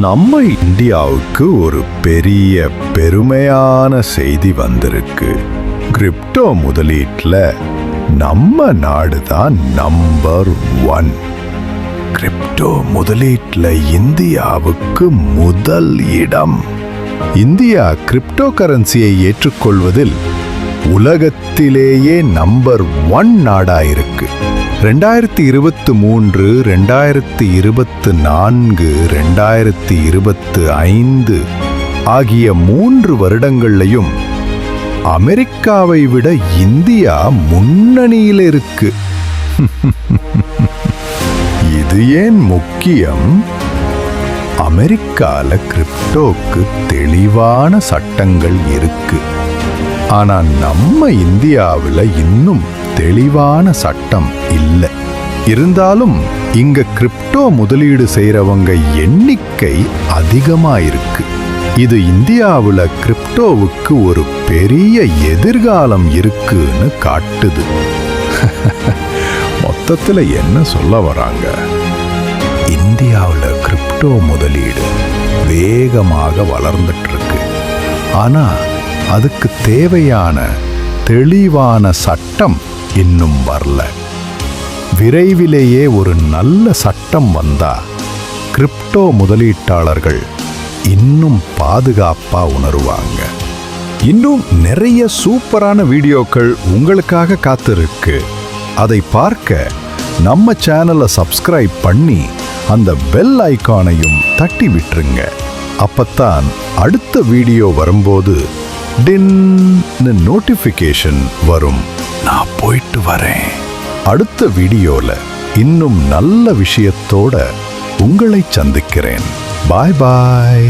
நம்ம இந்தியாவுக்கு ஒரு பெரிய பெருமையான செய்தி வந்திருக்கு. கிரிப்டோ முதலீட்டுல நம்ம நாடு தான் நம்பர் 1. கிரிப்டோ முதலீட்டுல இந்தியாவுக்கு முதல் இடம். இந்தியா கிரிப்டோ கரன்சியை ஏற்றுக்கொள்வதில் உலகத்திலேயே நம்பர் 1 நாடா இருக்கு. 2023, 2024, 2025 ஆகிய 3 வருடங்கள்லையும் அமெரிக்காவை விட இந்தியா முன்னணியில் இருக்கு. இது ஏன் முக்கியம்? அமெரிக்கால கிரிப்டோக்கு தெளிவான சட்டங்கள் இருக்கு. ஆனா நம்ம இந்தியாவில் இன்னும் தெளிவான சட்டம் இல்லை. இருந்தாலும் இங்க கிரிப்டோ முதலீடு செய்யறவங்க எண்ணிக்கை அதிகமா இருக்கு. இது இந்தியாவில் கிரிப்டோவுக்கு ஒரு பெரிய எதிர்காலம் இருக்குன்னு காட்டுது. மொத்தத்துல என்ன சொல்ல வராங்க? இந்தியாவில் கிரிப்டோ முதலீடு வேகமாக வளர்ந்துட்டு இருக்கு. ஆனா அதுக்கு தேவையான தெளிவான சட்டம் இன்னும் வரல. விரைவிலேயே ஒரு நல்ல சட்டம் வந்தா கிரிப்டோ முதலீட்டாளர்கள் இன்னும் பாதுகாப்பா உணருவாங்க. இன்னும் நிறைய சூப்பரான வீடியோக்கள் உங்களுக்காக காத்திருக்கு. அதை பார்க்க நம்ம சேனலை சப்ஸ்கிரைப் பண்ணி அந்த பெல் ஐகானையும் தட்டி விட்டுருங்க. அப்பத்தான் அடுத்த வீடியோ வரும்போது டின்னு நோட்டிஃபிகேஷன் வரும். நான் போயிட்டு வரேன். அடுத்த வீடியோல இன்னும் நல்ல விஷயத்தோட உங்களை சந்திக்கிறேன். பாய் பாய்.